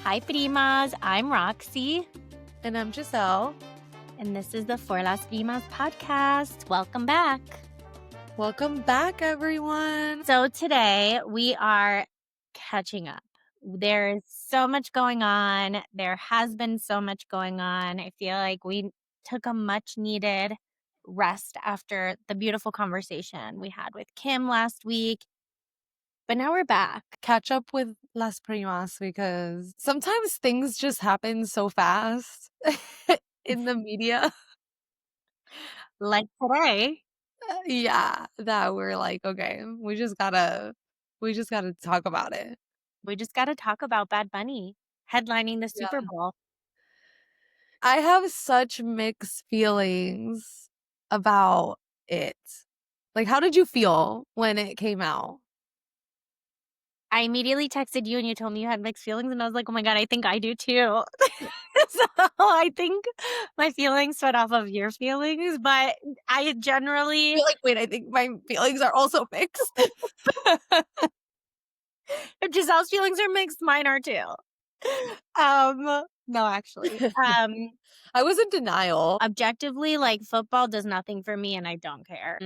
Hi, Primas. I'm Roxy. And I'm Giselle. And this is the For Las Primas podcast. Welcome back. Welcome back, everyone. So today we are catching up. There's so much going on. There has been so much going on. I feel like we took a much needed rest after the beautiful conversation we had with Kim last week. But now we're back. Catch up with Las Primas because sometimes things just happen so fast in the media. Like today. Yeah, that we're like, okay, we just gotta talk about it. We just got to talk about Bad Bunny headlining the Yeah. Super Bowl. I have such mixed feelings about it. Like, how did you feel when it came out? I immediately texted you and you told me you had mixed feelings, and I was like, oh my God, I think I do too. So I think my feelings fed off of your feelings, but I generally You're like, wait, I think my feelings are also mixed. if Giselle's feelings are mixed, mine are too. No, actually. I was in denial. Objectively, like, football does nothing for me and I don't care.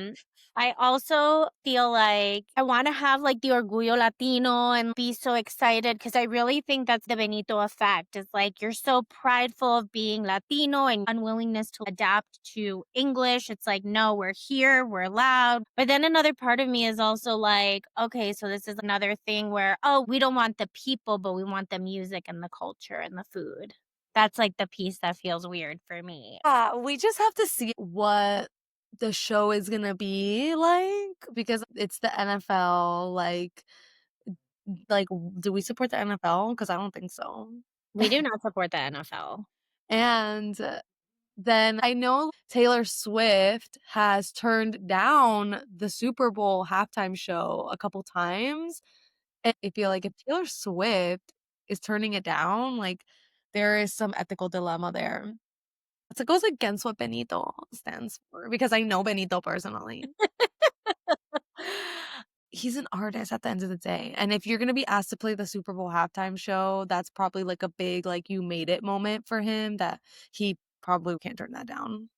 I also feel like I want to have like the Orgullo Latino and be so excited because I really think that's the Benito effect. It's like you're so prideful of being Latino and unwillingness to adapt to English. It's like, no, we're here, we're loud. But then another part of me is also like, okay, so this is another thing where, oh, we don't want the people, but we want the music and the culture and the food. That's like the piece that feels weird for me. Yeah, we just have to see what the show is gonna be like because it's the NFL. Like, do we support the NFL? Because I don't think so. We do not support the NFL. And then I know Taylor Swift has turned down the Super Bowl halftime show a couple times. And I feel like if Taylor Swift is turning it down, like there is some ethical dilemma there. So it goes against what Benito stands for because I know Benito personally. He's an artist at the end of the day. And if you're going to be asked to play the Super Bowl halftime show, that's probably like a big, like, you made it moment for him that he probably can't turn that down.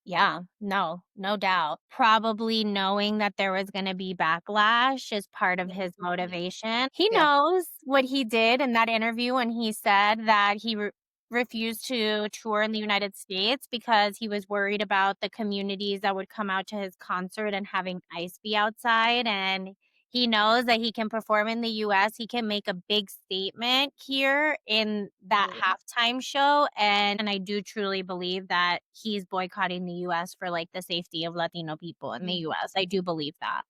Yeah, no doubt. Probably knowing that there was going to be backlash is part of his motivation. He Yeah. knows what he did in that interview when he said that he refused to tour in the United States because he was worried about the communities that would come out to his concert and having ICE be outside. And he knows that he can perform in the US. He can make a big statement here in that halftime show. And I do truly believe that he's boycotting the US for like the safety of Latino people in the US. I do believe that.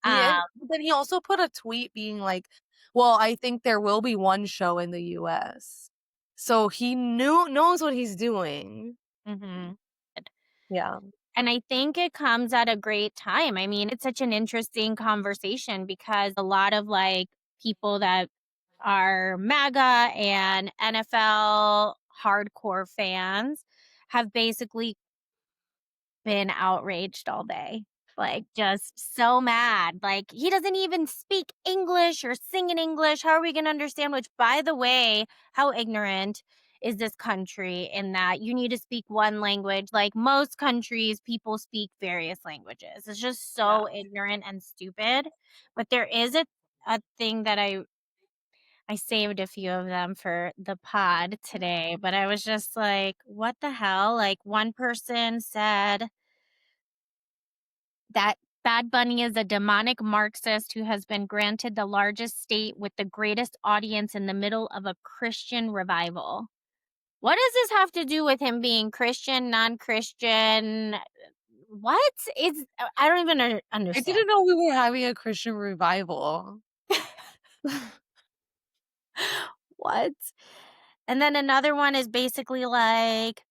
Yeah. But then he also put a tweet being like, well, I think there will be one show in the US. So he knows what he's doing. Mhm. Yeah. And I think it comes at a great time. I mean, it's such an interesting conversation because a lot of like people that are MAGA and NFL hardcore fans have basically been outraged all day. Like, just so mad. Like, he doesn't even speak English or sing in English. How are we going to understand? Which, by the way, how ignorant is this country in that you need to speak one language? Like, most countries, people speak various languages. It's just so ignorant and stupid. But there is a thing that I saved a few of them for the pod today, but I was just like, what the hell? Like, one person said that Bad Bunny is a demonic Marxist who has been granted the largest state with the greatest audience in the middle of a Christian revival. What does this have to do with him being Christian, non-Christian? What? I don't even I understand. didn't know we were having a Christian revival. What? And then another one is basically like,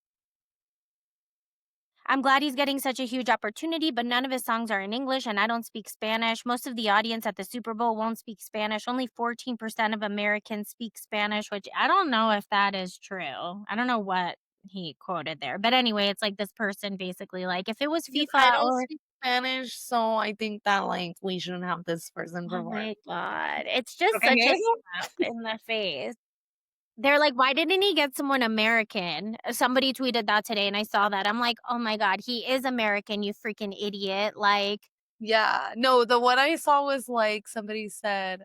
I'm glad he's getting such a huge opportunity, but none of his songs are in English and I don't speak Spanish. Most of the audience at the Super Bowl won't speak Spanish. Only 14% of Americans speak Spanish, which I don't know if that is true. I don't know what he quoted there. But anyway, it's like this person basically like, if it was Because I FIFA don't or speak Spanish, so I think that like we shouldn't have this person oh perform. my God. It's just such a Okay. slap in the face. They're like, "Why didn't he get someone American?" Somebody tweeted that today, and I saw that. I'm like, "Oh my god, he is American, you freaking idiot." Like, Yeah. No, the one I saw was, like, somebody said,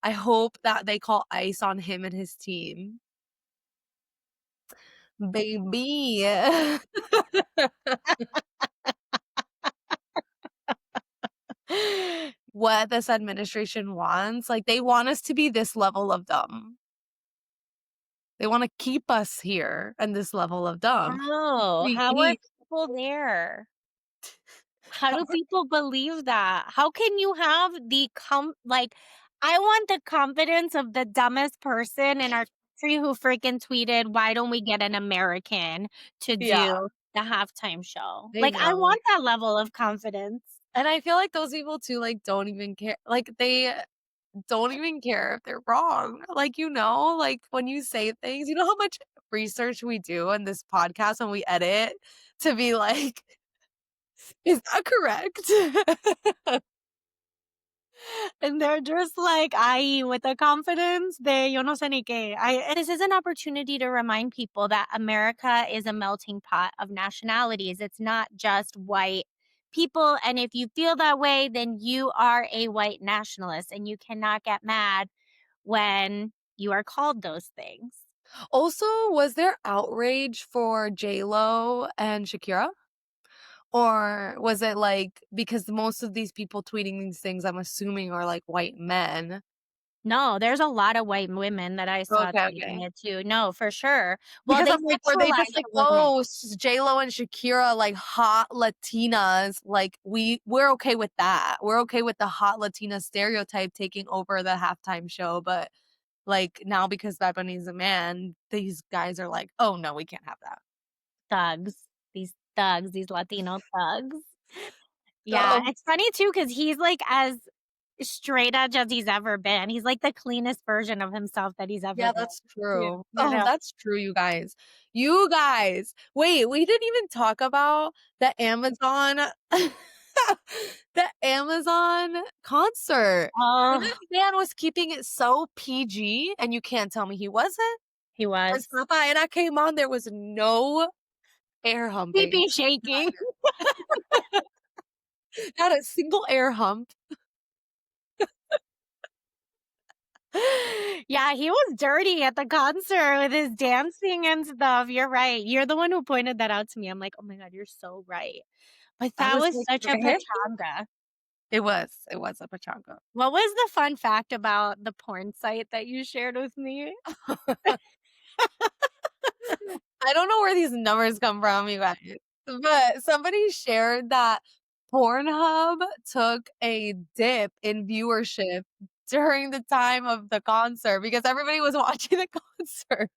"I hope that they call ICE on him and his team." Baby. What this administration wants, like, they want us to be this level of dumb. They wanna keep us here and this level of dumb. oh, We how are need people there? How do people believe that? How can you have like, I want the confidence of the dumbest person in our country who freaking tweeted, "Why don't we get an American to Yeah, do the halftime show?" I Like, I know. want that level of confidence. And I feel like those people too, like, don't even care. Like, they don't even care if they're wrong. Like, like, when you say things, you know how much research we do in this podcast when we edit to be like, "Is that correct?" And they're just like, "Ay, with the confidence de yo no sé ni qué." And this is an opportunity to remind people that America is a melting pot of nationalities. It's not just white people. And if you feel that way, then you are a white nationalist and you cannot get mad when you are called those things. Also, was there outrage for J-Lo and Shakira? Or was it, like, because most of these people tweeting these things, I'm assuming, are, like, white men? No, there's a lot of white women that I saw Okay, tweeting okay. it too. No, for sure. Well, Because they I'm like, were they just sexualize like, the women. "Oh, J-Lo and Shakira, like, hot Latinas, like, we're okay with that. We're okay with the hot Latina stereotype taking over the halftime show," but, like, now because Bad Bunny's a man, these guys are like, "Oh, no, we can't have that." Thugs, these Latino thugs. Yeah, So it's funny too because he's, like, as straight edge as he's ever been. He's, like, the cleanest version of himself that he's ever yeah, been, that's too, true. you Oh, know? that's true, you guys. You guys! Wait, we didn't even talk about the Amazon the Amazon concert. And Oh, this man was keeping it so PG, and you can't tell me he wasn't. he When was. Sapa came on, there was no air humping. Pee shaking. Not a single air hump. Yeah, he was dirty at the concert with his dancing and stuff. You're right. You're the one who pointed that out to me. I'm like, "Oh my god, you're so right." But I that was was like, such a "Eh?" pachanga. It was a pachanga. What was the fun fact about the porn site that you shared with me? I don't know where these numbers come from, you guys, but somebody shared that Pornhub took a dip in viewership during the time of the concert because everybody was watching the concert.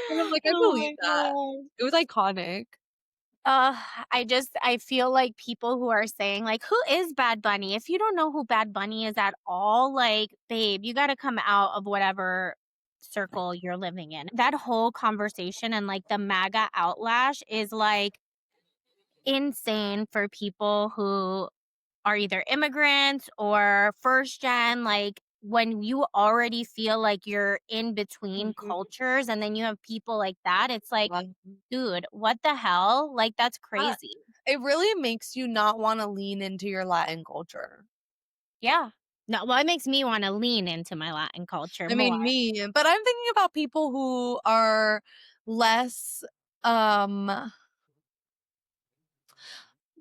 And I'm like, I Oh believe my that. god. It was iconic. Uh, I feel like people who are saying, like, "Who is Bad Bunny?" If you don't know who Bad Bunny is at all, like, babe, you gotta come out of whatever circle you're living in. That whole conversation and, like, the MAGA outlash is, like, insane for people who are either immigrants or first gen, like, when you already feel like you're in between Mhm. cultures and then you have people like that, it's like, Um, dude, what the hell? Like, that's uh, crazy. it really makes you not wanna lean into your Latin culture. Yeah. No, well, it makes me wanna lean into my Latin culture I more. mean, me, but I'm thinking about people who are less, um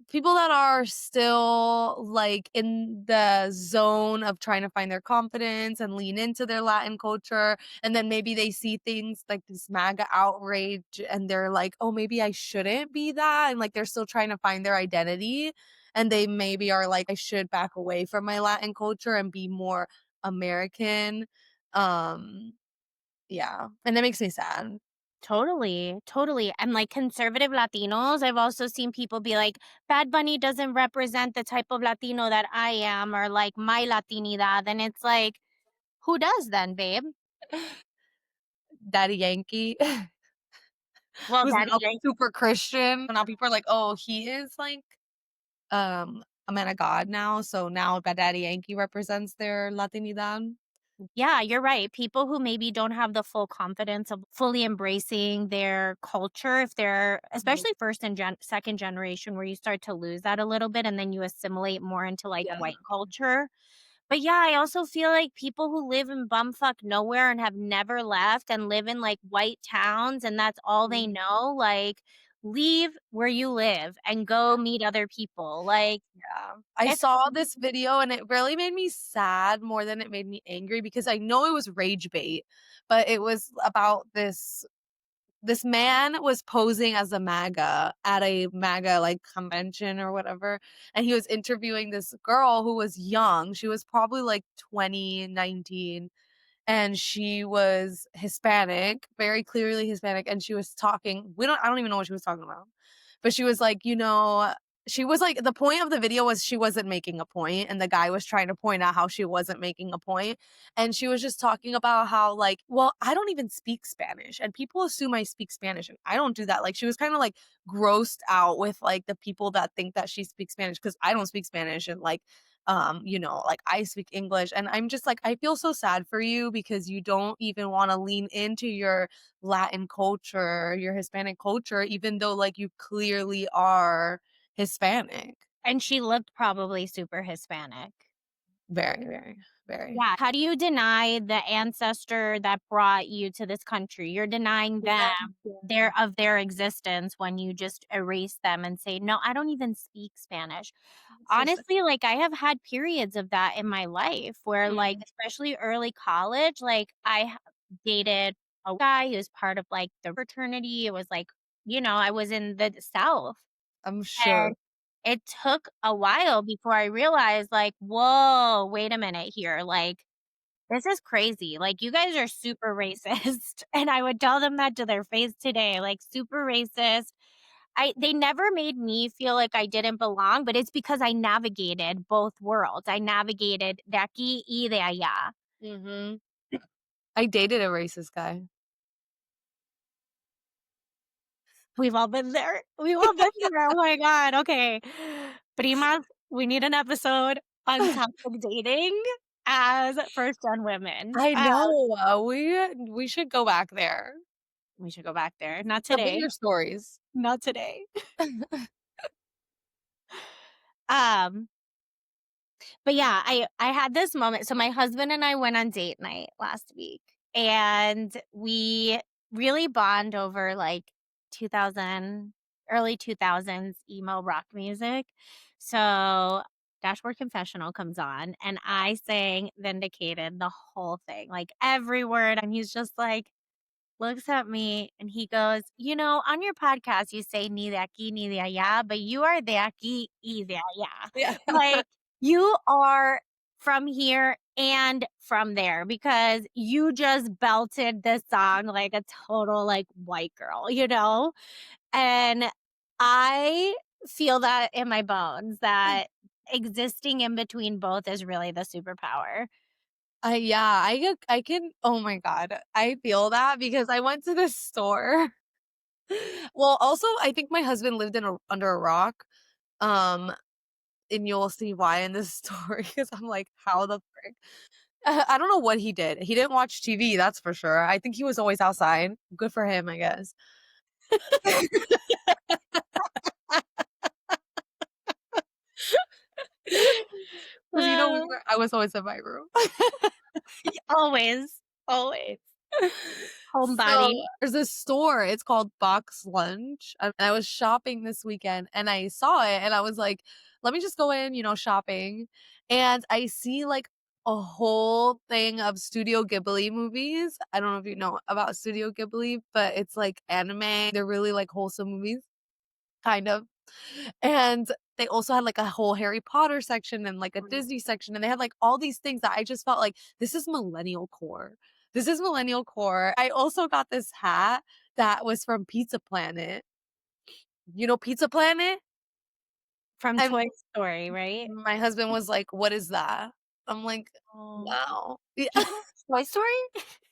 people that are still, like, in the zone of trying to find their confidence and lean into their Latin culture, and then maybe they see things like this MAGA outrage, and they're like, "Oh, maybe I shouldn't be that," and, like, they're still trying to find their identity, and they maybe are like, "I should back away from my Latin culture and be more American." Um, yeah, and it makes me sad. Totally, totally. And like conservative Latinos, I've also seen people be like, Bad Bunny doesn't represent the type of Latino that I am or like my Latinidad. And it's like, who does then, babe? Daddy Yankee. Well, Who's Daddy now Yankee. super Christian. Now people are like, "Oh, he is like, a man of God now, so now Daddy Yankee represents their Latinidad." Yeah, you're right. People who maybe don't have the full confidence of fully embracing their culture, if they're Mhm. especially first and second generation, where you start to lose that a little bit and then you assimilate more into like Yeah. white culture. But yeah, I also feel like people who live in bumfuck nowhere and have never left and live in like white towns and that's all they Mhm. know, like leave where you live and go meet other people. Like Yeah. I it's saw this video and it really made me sad more than it made me angry because I know it was rage bait, but it was about this man was posing as a MAGA at a MAGA like convention or whatever. And he was interviewing this girl who was young. She was probably like 20, 19, and she was Hispanic, very clearly Hispanic, and she was talking I don't even know what she was talking about. But she was like, she was like the point of the video was she wasn't making a point and the guy was trying to point out how she wasn't making a point, and she was just talking about how like, well, I don't even speak Spanish and people assume I speak Spanish and I don't do that. Like she was kind of like grossed out with like the people that think that she speaks Spanish because I don't speak Spanish, and like like I speak English, and I'm just like, I feel so sad for you because you don't even want to lean into your Latin culture, your Hispanic culture, even though like you clearly are Hispanic. and she looked probably super Hispanic. Very, very, very. Yeah. How do you deny the ancestor that brought you to this country? You're denying them their existence when you just erase them and say, "No, I don't even speak Spanish." It's so sad. Honestly, like, I have had periods of that in my life where, like, Mm, especially early college, like, dated a guy who was part of, like, the fraternity. It was like, I was in the South, I'm and sure. it took a while before I realized, like, "Whoa, wait a minute here, like, this is crazy, like, you guys are super racist," and I would tell them that to their face today, like, super racist. They never made me feel like I didn't belong, but it's because I navigated both worlds. I navigated de aquí y de allá. Hmm. I dated a racist guy. We've all been there. We've all been there. Oh my god, okay. Primas, we need an episode on toxic dating as first-gen women. I know. We should go back there. We should go back there. Not Submit today. your stories. Not today. Um, but yeah, I had this moment. So my husband and I went on date night last week, and we really bond over like 2000 early 2000s emo rock music. So Dashboard Confessional comes on and I sang Vindicated the whole thing, like every word, and he's just like looks at me and he goes, on your podcast, you say ni de aquí ni de allá, but you are de aquí y de allá. Yeah. Like, you are from here and from there because you just belted this song like a total like white girl, you know? And I feel that in my bones that existing in between both is really the superpower. Yeah, I can, oh my god, I feel that because I went to this store. Well, also, I think my husband lived under a rock, um, and you'll see why in this story. Because 'cause I'm like, "How the frick?" I don't know what he did. He didn't watch TV, that's for sure. I think he was always outside. Good for him, I guess. 'Cause, Uh, I was always in my room. always, always. So, Homebody. there's this store, it's called Box Lunch, and I was shopping this weekend, and I saw it, and I was like, "Let me just go in, shopping," and I see, like, a whole thing of Studio Ghibli movies. I don't know if you know about Studio Ghibli, but it's, like, anime. They're really, like, wholesome movies, kind of. And they also had like a whole Harry Potter section and like a Disney section. And they had like all these things that I just felt like this is millennial core. This is millennial core. I also got this hat that was from Pizza Planet. You know Pizza Planet? From And Toy Story, right? my husband was like, "What is that?" I'm like, Oh. "Wow." Yeah. You don't Toy Story?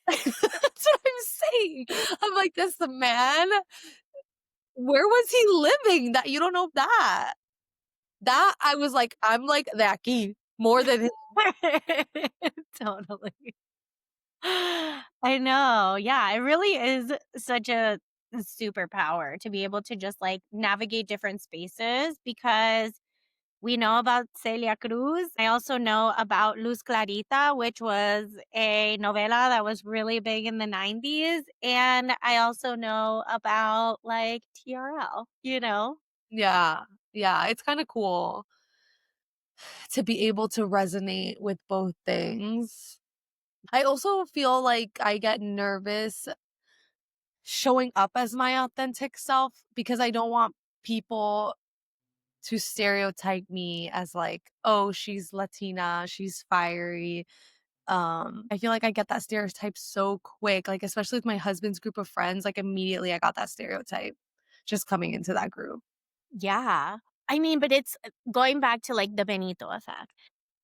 That's what I'm saying. I'm like, "That's the man. Where was he living that you don't know that?" That I was like, I'm like, "De aquí," more than Totally. I know. Yeah, it really is such a superpower to be able to just like navigate different spaces because we know about Celia Cruz. I also know about Luz Clarita, which was a novela that was really big in the 90s. And I also know about like TRL, you know? Yeah. Yeah, it's kinda cool to be able to resonate with both things. I also feel like I get nervous showing up as my authentic self because I don't want people to stereotype me as like, "Oh, she's Latina, she's fiery." I feel like I get that stereotype so quick, like, especially with my husband's group of friends, like, immediately I got that stereotype just coming into that group. Yeah. I mean, but it's going back to like the Benito effect.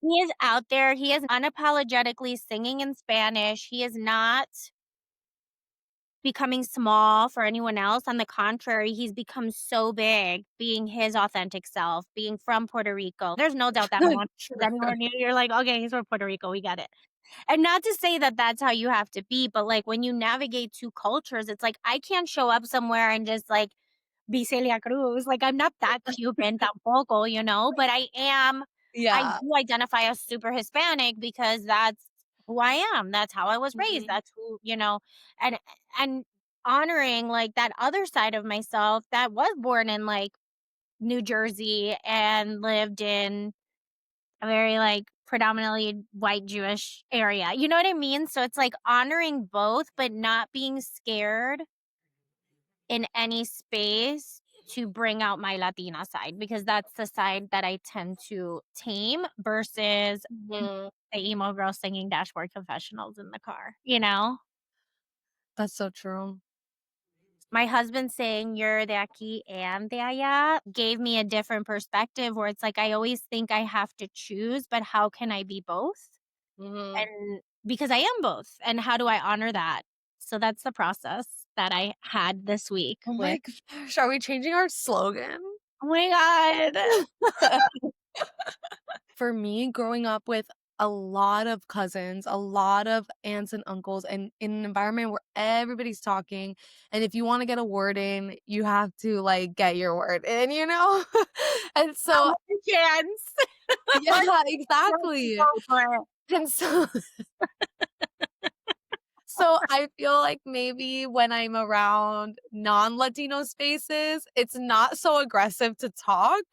He is out there. He is unapologetically singing in Spanish. He is not becoming small for anyone else. On the contrary, he's become so big being his authentic self, being from Puerto Rico. There's no doubt that man is True. anywhere near. You're like, okay, he's from Puerto Rico. We get it. And not to say that that's how you have to be, but like when you navigate two cultures, it's like I can't show up somewhere and just like be Celia Cruz. Like I'm not that Cuban tampoco, you know, but I Yeah. do identify as super Hispanic because that's who I am. That's how I was raised. Mhm. That's who, and and honoring like that other side of myself that was born in like New Jersey and lived in a very like predominantly white Jewish area. You know what I mean? So it's like honoring both, but not being scared in any space to bring out my Latina side because that's the side that I tend to tame versus Mhm. the emo girl singing dashboard confessionals in the car, you know? That's so true. My husband saying you're the aquí and the allá gave me a different perspective where it's like I always think I have to choose, but how can I be both? Mhm. And because I am both, and how do I honor that? So that's the process that I had this week Oh with my gosh, are we changing our slogan? oh my god. For me, growing up with a lot of cousins, a lot of aunts and uncles, and in an environment where everybody's talking, and if you wanna get a word in, you have to, like, get your word in, you know? And Not so a chance. yeah, Like, let's exactly. go for it. And so I feel like maybe when I'm around non-Latino spaces, it's not so aggressive to talk,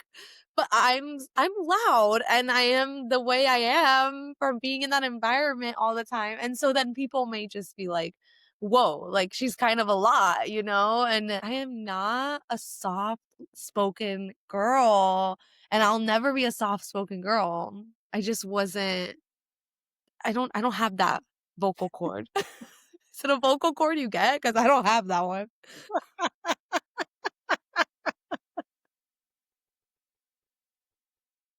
but I'm loud and I am the way I am from being in that environment all the time. And so then people may just be like, "Whoa, like she's kind of a lot," you know? And I am not a soft-spoken girl, and I'll never be a soft-spoken girl. I just wasn't I don't have that vocal cord. Is it a vocal cord you get? Because I don't have that one.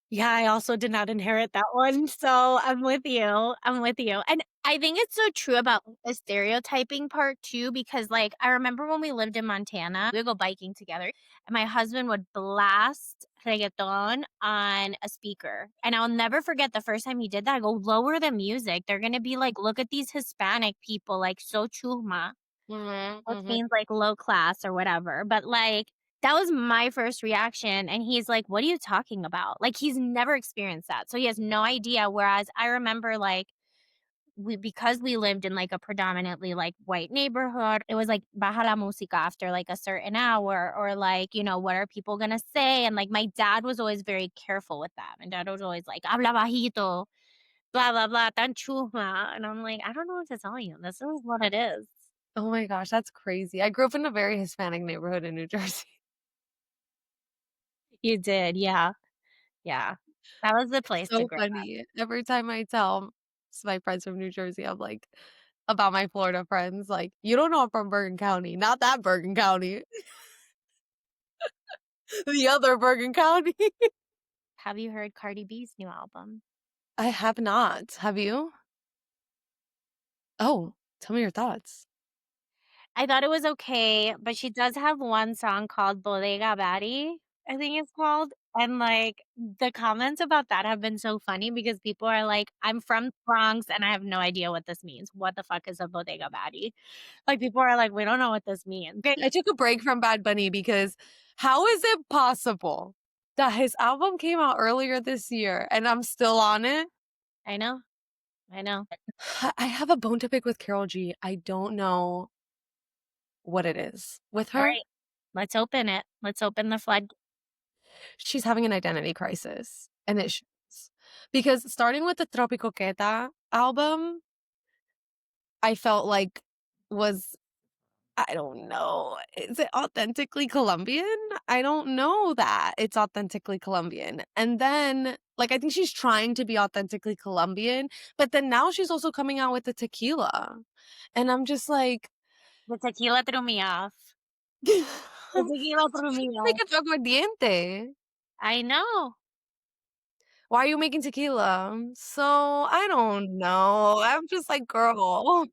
Yeah, I also did not inherit that one, so I'm with you, I'm with you, and I think it's so true about the stereotyping part too, because, like, I remember when we lived in Montana, we would go biking together, and my husband would blast reggaeton on a speaker, and I'll never forget the first time he did that, I go, "Lower the music, they're gonna be like, 'Look at these Hispanic people, like, so chusma.'" Mhm, Which mhm. means, like, low class or whatever, but, like, that was my first reaction, and he's like, "What are you talking about?" Like, he's never experienced that, so he has no idea, whereas I remember, like, because we lived in, like, a predominantly, like, white neighborhood, it was like, baja la música after, like, a certain hour or, like, what are people gonna say? And, like, my dad was always very careful with that. My dad was always like, "Habla bajito, blah, blah, blah, tan chusma," and I'm like, "I don't know what to tell you. This is what it is." Oh my gosh, that's crazy. I grew up in a very Hispanic neighborhood in New Jersey. You did, yeah, yeah. That was the place to So grow up. funny. Every time I tell my friends from New Jersey, I'm like about my Florida friends, like, "You don't know I'm from Bergen County, not that Bergen County, the other Bergen County." Have you heard Cardi B's new album? I have not. Have you? Oh, tell me your thoughts. I thought it was okay, but she does have one song called Bodega Batty. I think it's called. And, like, the comments about that have been so funny because people are like, "I'm from the Bronx, and I have no idea what this means. What the fuck is a bodega baddie?" Like, people are like, "We don't know what this means." Okay, I took a break from Bad Bunny because how is it possible that his album came out earlier this year and I'm still on it? I know, I know. I have a bone to pick with Carol G. I don't know what it is with her. Alright, let's open it. Let's open the flood. She's having an identity crisis, and it shows. Because starting with the Tropicoqueta album, I felt like was I don't know, is it authentically Colombian? I don't know that it's authentically Colombian. And then, like, I think she's trying to be authentically Colombian, but then now she's also coming out with the tequila. And I'm just like, The tequila threw me off. make The tequila threw me off. it aguardiente. I know. Why are you making tequila? So, I don't know. I'm just like, girl.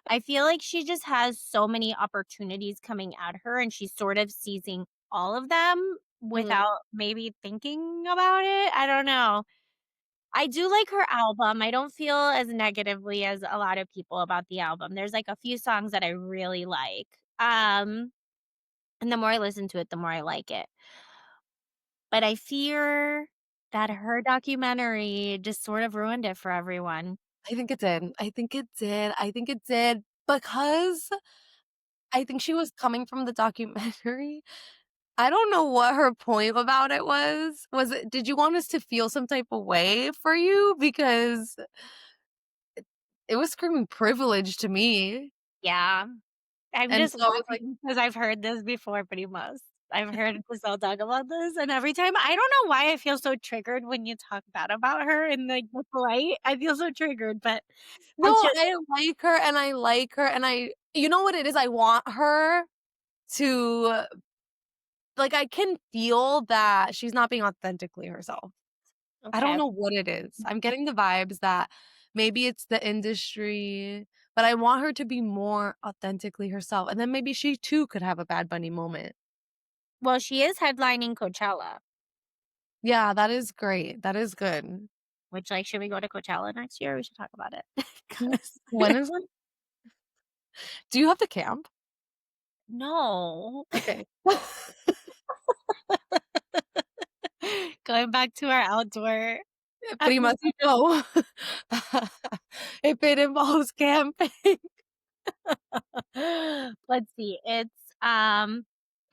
I feel like she just has so many opportunities coming at her, and she's sort of seizing all of them Mhm. without maybe thinking about it. I don't know. I do like her album. I don't feel as negatively as a lot of people about the album. There's, like, a few songs that I really like. And the more I listen to it, the more I like it. But I fear that her documentary just sort of ruined it for everyone. I think it did. I think it did. I think it did because I think she was coming from the documentary. I don't know what her point about it was. Was it did you want us to feel some type of way for you? Because it was screaming privilege to me. Yeah. I'm And just so I was like, laughing because I've heard this before pretty much. I've heard Giselle talk about this, and every time I don't know why I feel so triggered when you talk bad about her in, like, this light. I feel so triggered, but no, I just I like her and I like her and I you know what it is? I want her to like I can feel that she's not being authentically herself. I don't okay. know what it is. I'm getting the vibes that maybe it's the industry, but I want her to be more authentically herself, and then maybe she too could have a Bad Bunny moment. Well, she is headlining Coachella, Yeah, that is great. That is good. which, like, should we go to Coachella next year? We should talk about it. Mm, 'Cause when is it? Do you have to camp? no. Okay. Going back to our outdoor Prima, episode. you know, if it involves camping. Let's see.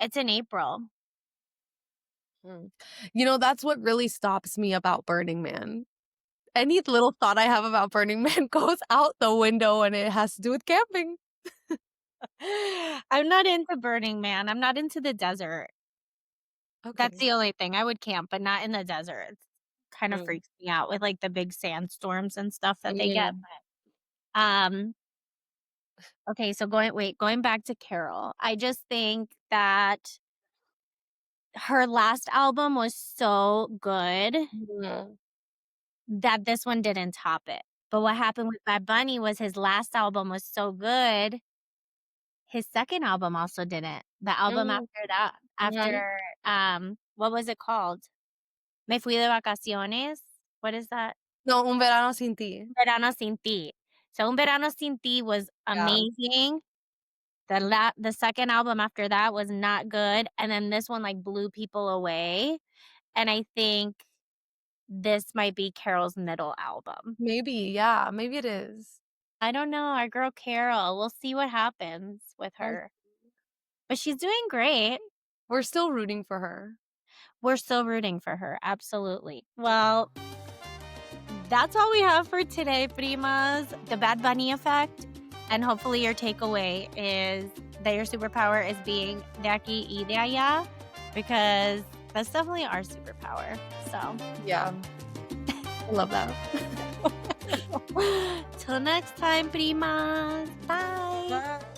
It's in April. Mm. You know, that's what really stops me about Burning Man. Any little thought I have about Burning Man goes out the window, and it has to do with camping. I'm not into Burning Man. I'm not into the desert. That's Okay. the only thing. I would camp, but not in the desert. It's kind of Mm. freaks me out with, like, the big sandstorms and stuff that they Yeah. get. Um, okay, so going back to Carol, I just think that her last album was so good Mhm. that this one didn't top it. But what happened with Bad Bunny was his last album was so good, his second album also didn't. The album Mm, after that, mhm. after, what was it called? Me fui de vacaciones. What is that? No, Un verano sin ti. Un verano sin ti. So Un verano sin ti was Yeah, amazing. The second album after that was not good, and then this one, like, blew people away, and I think this might be Carol's middle album. maybe, yeah, maybe it is. I don't know, our girl Carol, we'll see what happens with We'll her, but she's doing great. we're still rooting for her. We're still rooting for her, absolutely. Well, that's all we have for today, primas. The Bad Bunny effect, and hopefully your takeaway is that your superpower is being de aquí y de allá, because that's definitely our superpower. So, Yeah, I love that. till next time, primas. Bye. Bye.